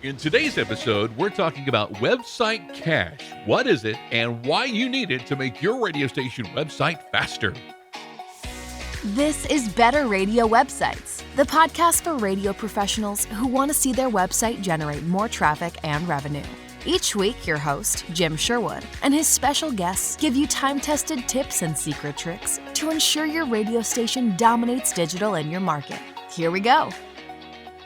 In today's episode, we're talking about website cache. What is it and why you need it to make your radio station website faster? This is Better Radio Websites, the podcast for radio professionals who want to see their website generate more traffic and revenue. Each week, your host, Jim Sherwood, and his special guests give you time-tested tips and secret tricks to ensure your radio station dominates digital in your market. Here we go.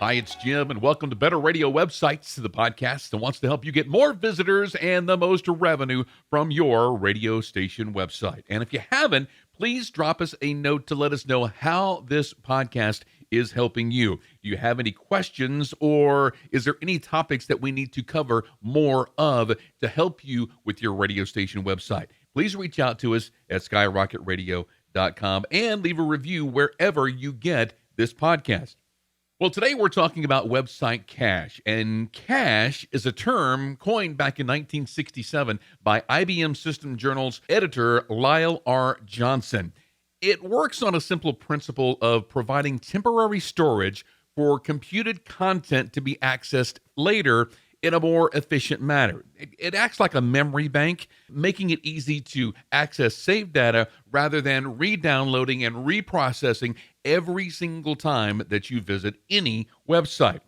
Hi, it's Jim, and welcome to Better Radio Websites, the podcast that wants to help you get more visitors and the most revenue from your radio station website. And if you haven't, please drop us a note to let us know how this podcast is helping you. Do you have any questions, or is there any topics that we need to cover more of to help you with your radio station website? Please reach out to us at skyrocketradio.com and leave a review wherever you get this podcast. Well, today we're talking about website cache, and cache is a term coined back in 1967 by IBM System Journal's editor Lyle R. Johnson. It works on a simple principle of providing temporary storage for computed content to be accessed later in a more efficient manner. It acts like a memory bank, making it easy to access saved data rather than re-downloading and reprocessing every single time that you visit any website.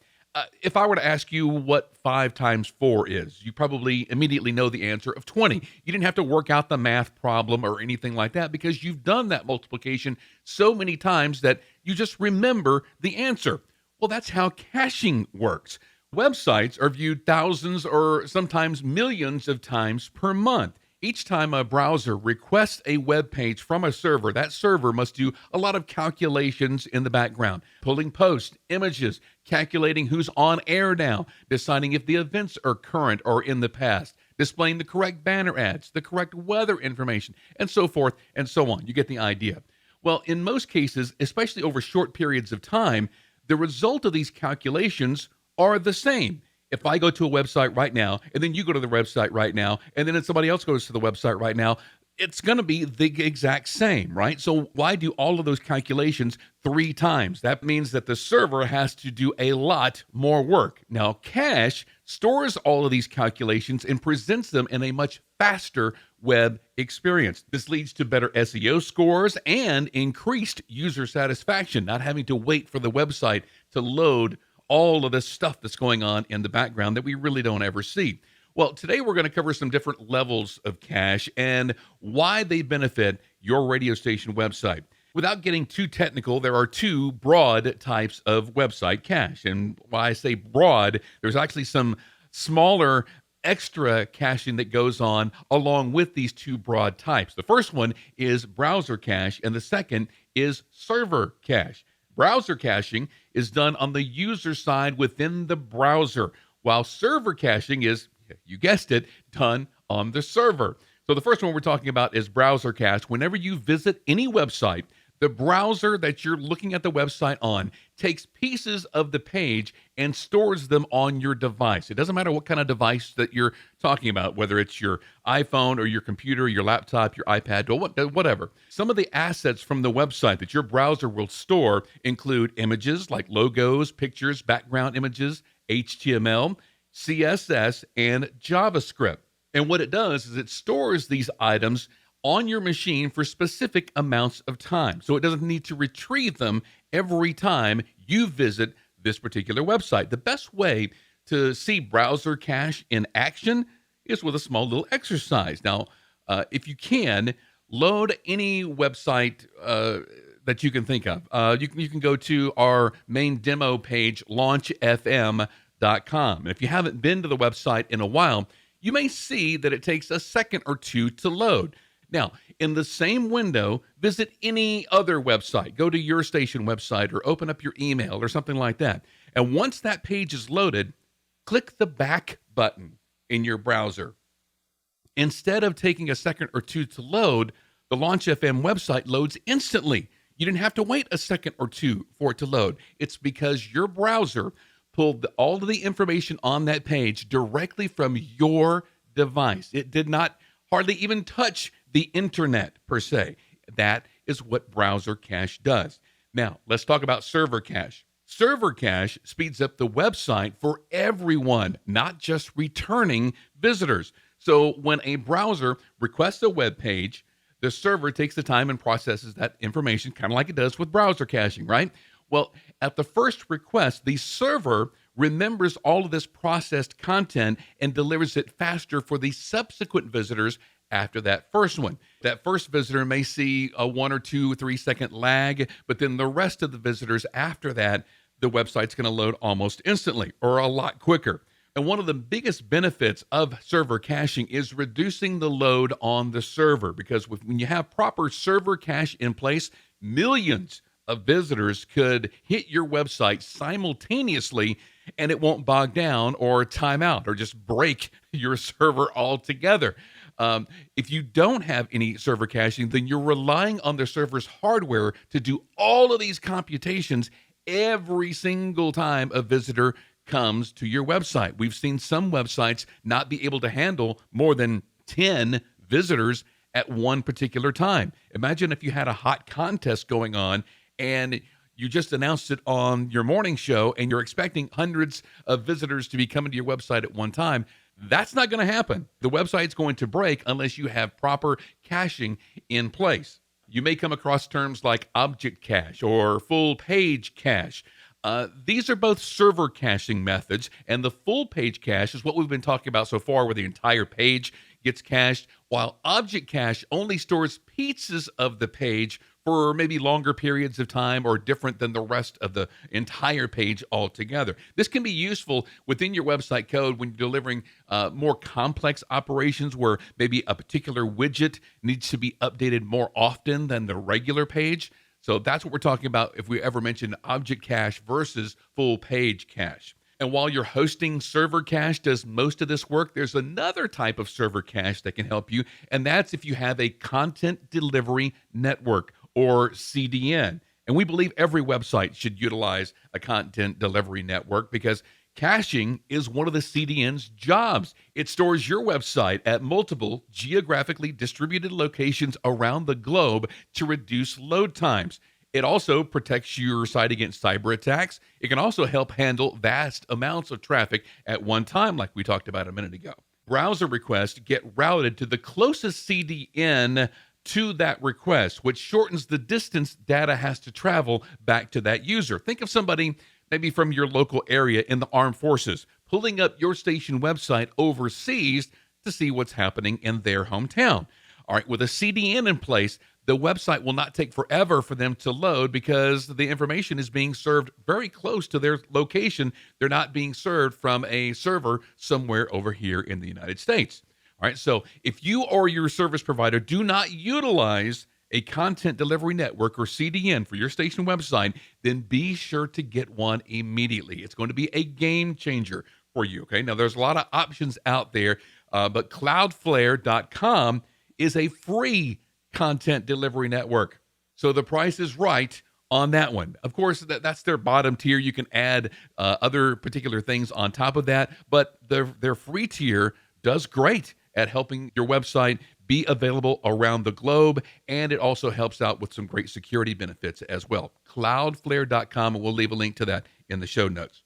If I were to ask you what 5 times 4 is, you probably immediately know the answer of 20. You didn't have to work out the math problem or anything like that because you've done that multiplication so many times that you just remember the answer. Well, that's how caching works. Websites are viewed thousands or sometimes millions of times per month. Each time a browser requests a web page from a server, that server must do a lot of calculations in the background, pulling posts, images, calculating who's on air now, deciding if the events are current or in the past, displaying the correct banner ads, the correct weather information, and so forth and so on. You get the idea. Well, in most cases, especially over short periods of time, the result of these calculations are the same. If I go to a website right now, and then you go to the website right now, and then somebody else goes to the website right now, it's going to be the exact same, right? So why do all of those calculations 3 times? That means that the server has to do a lot more work. Now, cache stores all of these calculations and presents them in a much faster web experience. This leads to better SEO scores and increased user satisfaction, not having to wait for the website to load all of this stuff that's going on in the background that we really don't ever see. Well, today we're going to cover some different levels of cache and why they benefit your radio station website. Without getting too technical, there are 2 broad types of website cache. And why I say broad, there's actually some smaller extra caching that goes on along with these 2 broad types. The first one is browser cache, and the second is server cache. Browser caching is done on the user side within the browser, while server caching is, you guessed it, done on the server. So the first one we're talking about is browser cache. Whenever you visit any website, the browser that you're looking at the website on takes pieces of the page and stores them on your device. It doesn't matter what kind of device that you're talking about, whether it's your iPhone or your computer, your laptop, your iPad, or whatever. Some of the assets from the website that your browser will store include images like logos, pictures, background images, HTML, CSS, and JavaScript. And what it does is it stores these items on your machine for specific amounts of time. So it doesn't need to retrieve them every time you visit this particular website. The best way to see browser cache in action is with a small little exercise. Now, if you can, load any website that you can think of. You can go to our main demo page, launchfm.com. And if you haven't been to the website in a while, you may see that it takes a second or 2 to load. Now, in the same window, visit any other website. Go to your station website or open up your email or something like that. And once that page is loaded, click the back button in your browser. Instead of taking a second or 2 to load, the Launch FM website loads instantly. You didn't have to wait a second or 2 for it to load. It's because your browser pulled all of the information on that page directly from your device. It did not hardly even touch the internet per se. That is what browser cache does. Now, let's talk about server cache. Server cache speeds up the website for everyone, not just returning visitors. So when a browser requests a web page, the server takes the time and processes that information, kind of like it does with browser caching, right? Well, at the first request, the server remembers all of this processed content and delivers it faster for the subsequent visitors after that first one. That first visitor may see a 1 or 2 or 3 second lag, but then the rest of the visitors after that, the website's going to load almost instantly or a lot quicker. And one of the biggest benefits of server caching is reducing the load on the server, because when you have proper server cache in place, millions of visitors could hit your website simultaneously and it won't bog down or time out or just break your server altogether. If you don't have any server caching, then you're relying on the server's hardware to do all of these computations every single time a visitor comes to your website. We've seen some websites not be able to handle more than 10 visitors at one particular time. Imagine if you had a hot contest going on and you just announced it on your morning show and you're expecting hundreds of visitors to be coming to your website at one time. That's not going to happen. The website's going to break unless you have proper caching in place. You may come across terms like object cache or full page cache. These are both server caching methods, and the full page cache is what we've been talking about so far, where the entire page gets cached, while object cache only stores pieces of the page for maybe longer periods of time or different than the rest of the entire page altogether. This can be useful within your website code when you're delivering more complex operations where maybe a particular widget needs to be updated more often than the regular page. So that's what we're talking about if we ever mention object cache versus full page cache. And while your hosting server cache does most of this work, there's another type of server cache that can help you, and that's if you have a content delivery network or CDN. And we believe every website should utilize a content delivery network because caching is one of the CDN's jobs. It stores your website at multiple geographically distributed locations around the globe to reduce load times. It also protects your site against cyber attacks. It can also help handle vast amounts of traffic at one time, like we talked about a minute ago. Browser requests get routed to the closest CDN to that request, which shortens the distance data has to travel back to that user. Think of somebody maybe from your local area in the armed forces pulling up your station website overseas to see what's happening in their hometown. All right, with a CDN in place, the website will not take forever for them to load because the information is being served very close to their location. They're not being served from a server somewhere over here in the United States. All right, so if you or your service provider do not utilize a content delivery network or CDN for your station website, then be sure to get one immediately. It's going to be a game changer for you, okay? Now, there's a lot of options out there, but Cloudflare.com is a free content delivery network. So the price is right on that one. Of course, that's their bottom tier. You can add other particular things on top of that, but their free tier does great at helping your website be available around the globe, and it also helps out with some great security benefits as well. Cloudflare.com, and we'll leave a link to that in the show notes.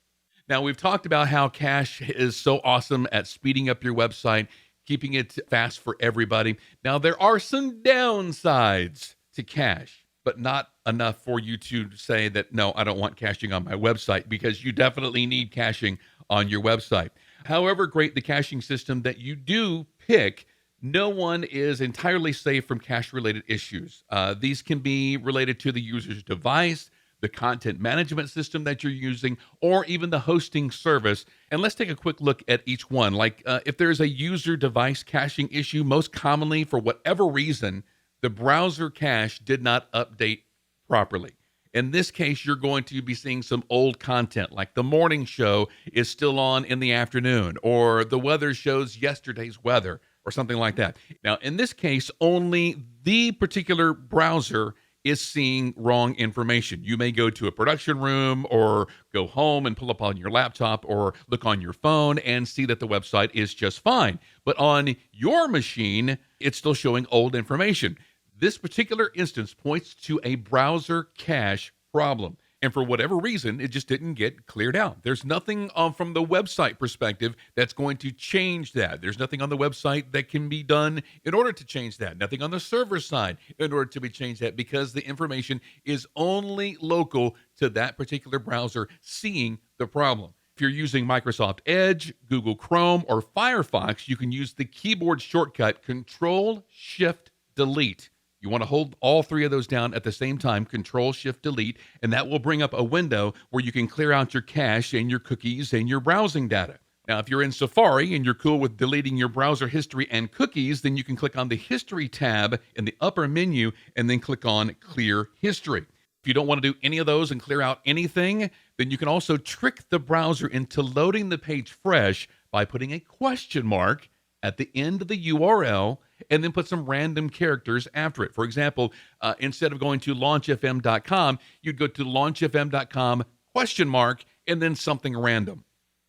Now, we've talked about how cache is so awesome at speeding up your website, keeping it fast for everybody. Now, there are some downsides to cache, but not enough for you to say that, no, I don't want caching on my website, because you definitely need caching on your website. However great the caching system that you do pick, no one is entirely safe from cache-related issues. These can be related to the user's device, the content management system that you're using, or even the hosting service. And let's take a quick look at each one. Like if there's a user device caching issue, most commonly, for whatever reason, the browser cache did not update properly. In this case, you're going to be seeing some old content, like the morning show is still on in the afternoon, or the weather shows yesterday's weather, or something like that. Now, in this case, only the particular browser is seeing wrong information. You may go to a production room or go home and pull up on your laptop or look on your phone and see that the website is just fine. But on your machine, it's still showing old information. This particular instance points to a browser cache problem. And for whatever reason, it just didn't get cleared out. There's nothing from the website perspective that's going to change that. There's nothing on the website that can be done in order to change that. Nothing on the server side in order to be changed that, because the information is only local to that particular browser seeing the problem. If you're using Microsoft Edge, Google Chrome, or Firefox, you can use the keyboard shortcut Control-Shift-Delete. You want to hold all three of those down at the same time, Control-Shift-Delete, and that will bring up a window where you can clear out your cache and your cookies and your browsing data. Now, if you're in Safari and you're cool with deleting your browser history and cookies, then you can click on the History tab in the upper menu and then click on Clear History. If you don't want to do any of those and clear out anything, then you can also trick the browser into loading the page fresh by putting a question mark at the end of the URL and then put some random characters after it. For example, instead of going to launchfm.com, you'd go to launchfm.com question mark and then something random.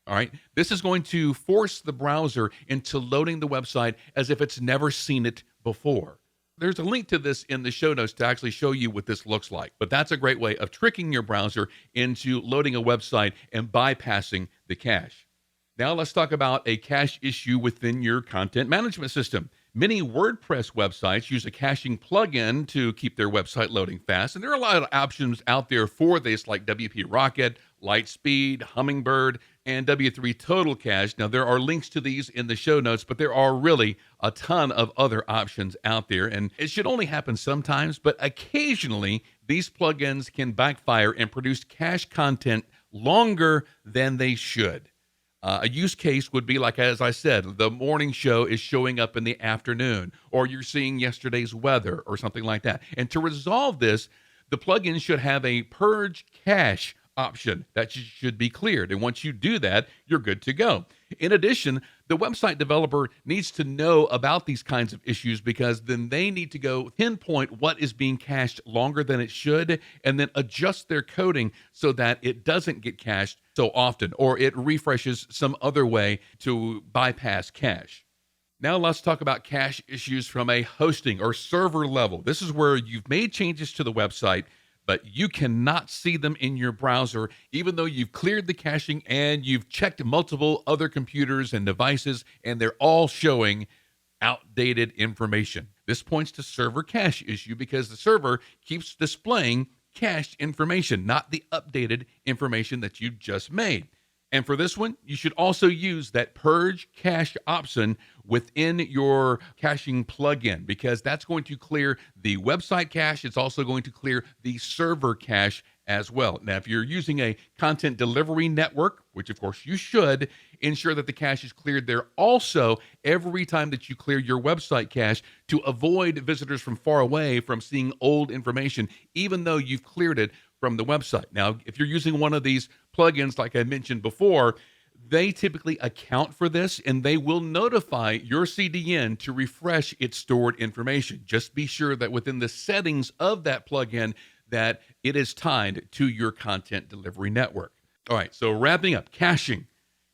All right. This is going to force the browser into loading the website as if it's never seen it before. There's a link to this in the show notes to actually show you what this looks like. But that's a great way of tricking your browser into loading a website and bypassing the cache. Now let's talk about a cache issue within your content management system. Many WordPress websites use a caching plugin to keep their website loading fast, and there are a lot of options out there for this, like WP Rocket, Lightspeed, Hummingbird, and W3 Total Cache. Now, there are links to these in the show notes, but there are really a ton of other options out there, and it should only happen sometimes, but occasionally these plugins can backfire and produce cache content longer than they should. A use case would be like, as I said, the morning show is showing up in the afternoon, or you're seeing yesterday's weather or something like that. And to resolve this, the plugin should have a purge cache option that should be cleared. And once you do that, you're good to go. In addition, the website developer needs to know about these kinds of issues, because then they need to go pinpoint what is being cached longer than it should and then adjust their coding so that it doesn't get cached so often, or it refreshes some other way to bypass cache. Now let's talk about cache issues from a hosting or server level. This is where you've made changes to the website, but you cannot see them in your browser, even though you've cleared the caching and you've checked multiple other computers and devices, and they're all showing outdated information. This points to server cache issue, because the server keeps displaying cached information, not the updated information that you just made. And for this one, you should also use that purge cache option within your caching plugin, because that's going to clear the website cache. It's also going to clear the server cache as well. Now, if you're using a content delivery network, which of course you should, ensure that the cache is cleared there also every time that you clear your website cache, to avoid visitors from far away from seeing old information, even though you've cleared it from the website. Now, if you're using one of these plugins, like I mentioned before, they typically account for this, and they will notify your CDN to refresh its stored information. Just be sure that within the settings of that plugin that it is tied to your content delivery network. All right, so wrapping up, caching.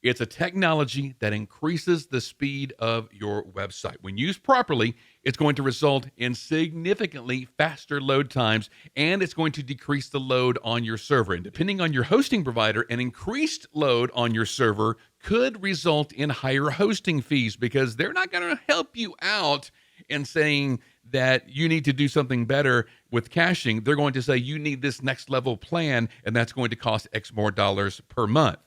It's a technology that increases the speed of your website. When used properly, it's going to result in significantly faster load times, and it's going to decrease the load on your server. And depending on your hosting provider, an increased load on your server could result in higher hosting fees, because they're not going to help you out in saying that you need to do something better with caching. They're going to say you need this next level plan, and that's going to cost X more dollars per month.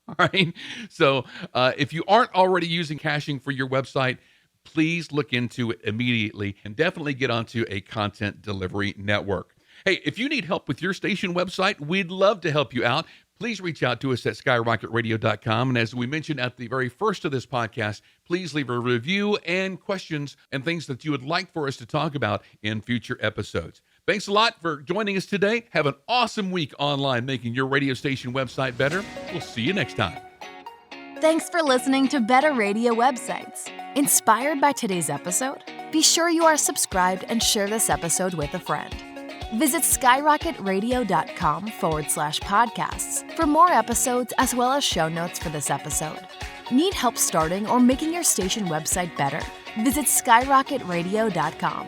All right. So if you aren't already using caching for your website, please look into it immediately, and definitely get onto a content delivery network. Hey, if you need help with your station website, we'd love to help you out. Please reach out to us at skyrocketradio.com. And as we mentioned at the very first of this podcast, please leave a review and questions and things that you would like for us to talk about in future episodes. Thanks a lot for joining us today. Have an awesome week online making your radio station website better. We'll see you next time. Thanks for listening to Better Radio Websites. Inspired by today's episode? Be sure you are subscribed and share this episode with a friend. Visit skyrocketradio.com/podcasts for more episodes, as well as show notes for this episode. Need help starting or making your station website better? Visit skyrocketradio.com.